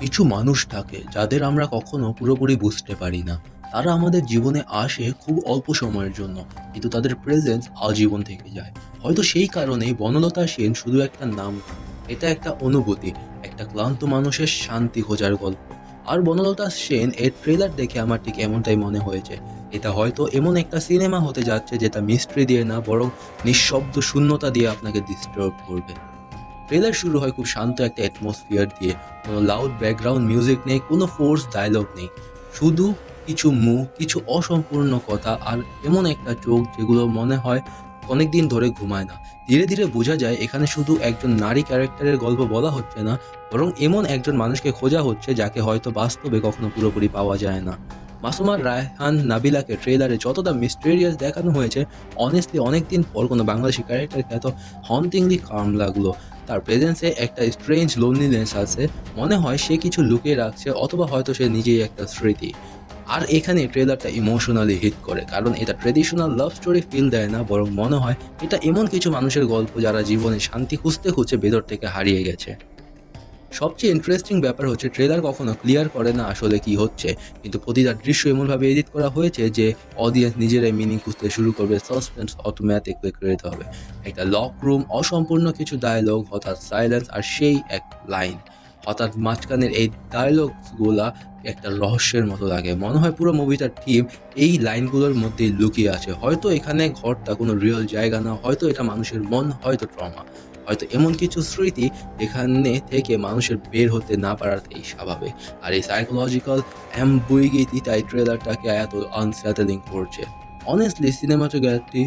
কিছু মানুষ থাকে যাদের আমরা কখনো পুরোপুরি বুঝতে পারি না। তারা আমাদের জীবনে আসে খুব অল্প সময়ের জন্য, কিন্তু তাদের প্রেজেন্স আজীবন থেকে যায়। হয়তো সেই কারণেই বনলতা সেন শুধু একটা নাম না, এটা একটা অনুভূতি, একটা ক্লান্ত মানুষের শান্তি খোঁজার গল্প। আর বনলতা সেন এর ট্রেলার দেখে আমার ঠিক এমনটাই মনে হয়েছে। এটা হয়তো এমন একটা সিনেমা হতে যাচ্ছে যেটা মিস্ট্রি দিয়ে না, বরং নিঃশব্দ শূন্যতা দিয়ে আপনাকে ডিস্টার্ব করবে। ট্রেলার শুরু হয় খুব শান্ত একটা অ্যাটমসফিয়ার দিয়ে। কোনো লাউড ব্যাকগ্রাউন্ড মিউজিক নেই, কোনো ফোর্স ডায়ালগ নেই। শুধু কিছু মুখ, কিছু অসম্পূর্ণ কথা আর এমন একটা চোখ যেগুলো মনে হয় অনেকদিন ধরে ঘুমায় না। ধীরে, ধীরে বোঝা যায় এখানে শুধু একজন নারী ক্যারেক্টারের গল্প বলা হচ্ছে না, বরং এমন একজন মানুষকে খোঁজা হচ্ছে যাকে হয়তো বাস্তবে কখনো পুরোপুরি পাওয়া যায় না। মাসুমা রায়হান নাবিলাকে ট্রেলারে যতটা মিস্টেরিয়াস দেখানো হয়েছে, অনেস্টলি অনেকদিন পর কোনো বাংলাদেশি ক্যারেক্টারকে এত হন্টিংলি কাল্ম লাগলো। তার প্রেজেন্সে একটা স্ট্রেঞ্জ লোনলিনেস আছে। মনে হয় সে কিছু লুকিয়ে রাখছে, অথবা হয়তো সে নিজেই একটা স্মৃতি। আর এখানে ট্রেলারটা ইমোশনালি হিট করে, কারণ এটা ট্র্যাডিশনাল লাভ স্টোরি ফিল দেয় না, বরং মনে হয় এটা এমন কিছু মানুষের গল্প যারা জীবনে শান্তি খুঁজতে খুঁজতে ভেতর থেকে হারিয়ে গেছে। সবচেয়ে ইন্টারেস্টিং ব্যাপার হচ্ছে ট্রেলার কখনো ক্লিয়ার করে না আসলে কি হচ্ছে, কিন্তু প্রতিটা দৃশ্য এমনভাবে এডিট করা হয়েছে যে অডিয়েন্স নিজেরাই মিনিং খুঁজতে শুরু করবে। সাসপেন্স অটোমেটিকলি ক্রিয়েট হবে। একটা লক রুম, অসম্পূর্ণ কিছু ডায়লগ, হঠাৎ সাইলেন্স, আর সেই এক লাইন। হঠাৎ মাঝখানের এই ডায়লগসগুলা একটা রহস্যের মতো লাগে। মনে হয় পুরো মুভিটার থিম এই লাইনগুলোর মধ্যেই লুকিয়ে আছে। হয়তো এখানে ঘরটা কোনো রিয়েল জায়গা না, হয়তো এটা মানুষের মন, হয়তো ট্রমা, হয়তো এমন কিছু স্মৃতি এখানে থেকে মানুষের বের হতে না পারাটাই স্বাভাবিক। আর এই সাইকোলজিক্যাল অ্যাম্বিগুইটিটাই ট্রেলারটাকে এত আনসেটলিং করছে। অনেস্টলি সিনেমাটোগ্রাফি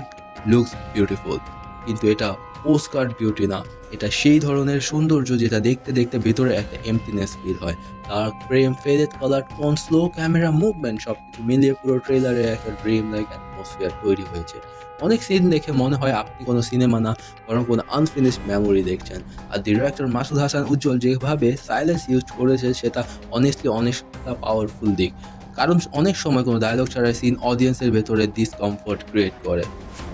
লুকস বিউটিফুল, কিন্তু এটা পোস্টকার্ড বিউটি না। এটা সেই ধরনের সৌন্দর্য যেটা দেখতে দেখতে ভেতরে একটা এমপ্টিনেস ফিল হয়। Dark frame, faded colour tone, slow camera movement সবকিছু মিলিয়ে পুরো ট্রেলারে একটা ড্রিম লাইক অ্যাটমসফিয়ার তৈরি হয়েছে। অনেক সিন দেখে মনে হয় আপনি কোনো সিনেমা না, বরং কোনো আনফিনিশড মেমোরি দেখছেন। আর ডিরেক্টর মাসুদ হাসান উজ্জ্বল যেভাবে সাইলেন্স ইউজ করেছে সেটা অনেস্টলি অনেকটা পাওয়ারফুল দিক। কারণ অনেক সময় কোনো ডায়ালগ ছাড়া সিন অডিয়েন্সের ভেতরে ডিসকমফোর্ট ক্রিয়েট করে।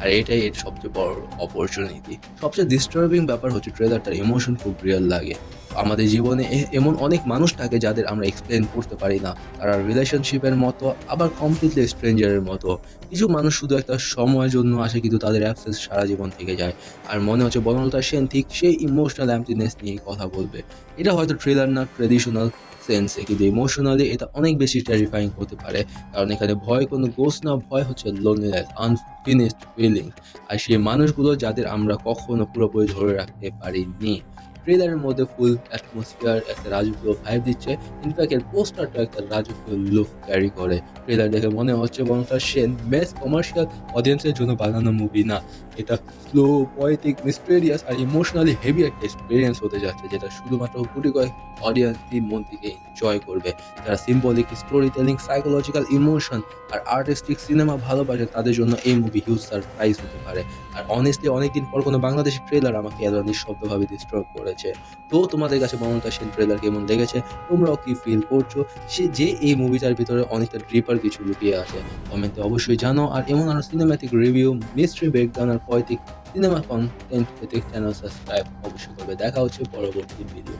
আর এটাই এর সবচেয়ে বড় অপরচুনিটি। সবচেয়ে ডিস্টার্বিং ব্যাপার হচ্ছে ট্রেলারটার ইমোশন খুব রিয়াল লাগে। আমাদের জীবনে এমন অনেক মানুষ থাকে যাদের আমরা এক্সপ্লেন করতে পারি না। তারা রিলেশনশিপের মতো, আবার কমপ্লিটলি স্ট্রেঞ্জারের মতো। কিছু মানুষ শুধু একটা সময়ের জন্য আসে, কিন্তু তাদের অ্যাবসেন্স সারা জীবন থেকে যায়। আর মনে হচ্ছে বনলতা সেন ঠিক সেই ইমোশনাল এম্পটিনেস নিয়েই কথা বলবে। এটা হয়তো ট্রেলার না ট্র্যাডিশনাল সেন্সে, কিন্তু ইমোশনালি এটা অনেক বেশি টেরিফাইং হতে পারে। কারণ এখানে ভয় কোনো গোস্ট না, ভয় হচ্ছে লোনলিনেস, আনফিনিশড ফিলিংস। আর সেই মানুষগুলো যাদের আমরা কখনো পুরোপুরি ধরে রাখতে পারিনি। ট্রেলারের মধ্যে ফুল অ্যাটমসফিয়ার একটা রাজকীয় ভাইব দিচ্ছে। ইনফ্যাক্ট এর পোস্টারটা একটা রাজকীয় লুক ক্যারি করে। ট্রেলার দেখে মনে হচ্ছে বনলতা সেন মেস কমার্শিয়াল অডিয়েন্সের জন্য বানানো মুভি না। এটা স্লো, পোয়েটিক, মিস্টেরিয়াস আর ইমোশনালি হেভি একটা এক্সপেরিয়েন্স হতে যাচ্ছে, যেটা শুধুমাত্র গুটি কয়েক অডিয়েন্সই মন থেকে এনজয় করবে। যারা symbolic story telling, psychological emotion আর আর্টিস্টিক সিনেমা ভালোবাসে, তাদের জন্য এই মুভি হিউজ সারপ্রাইজ হতে পারে। আর অনেস্টলি অনেকদিন পর কোনো বাংলাদেশি ট্রেলার আমাকে এত নিঃশব্দভাবে ডিস্টার্ব করেছে। তো তোমাদের কাছে বনলতা সেন ট্রেলার কেমন লেগেছে? তোমরাও কি ফিল করছো যে এই মুভিটার ভিতরে অনেকটা ডিপার কিছু লুকিয়ে আছে? কমেন্টে অবশ্যই জানাও। আর এমন আরো সিনেম্যাটিক রিভিউ, মিস্ট্রি ব্রেকডাউন আর পোয়েটিক সিনেমা কনটেন্ট পেতে চ্যানেল সাবস্ক্রাইব অবশ্যই করবে। দেখা হচ্ছে পরবর্তী ভিডিও।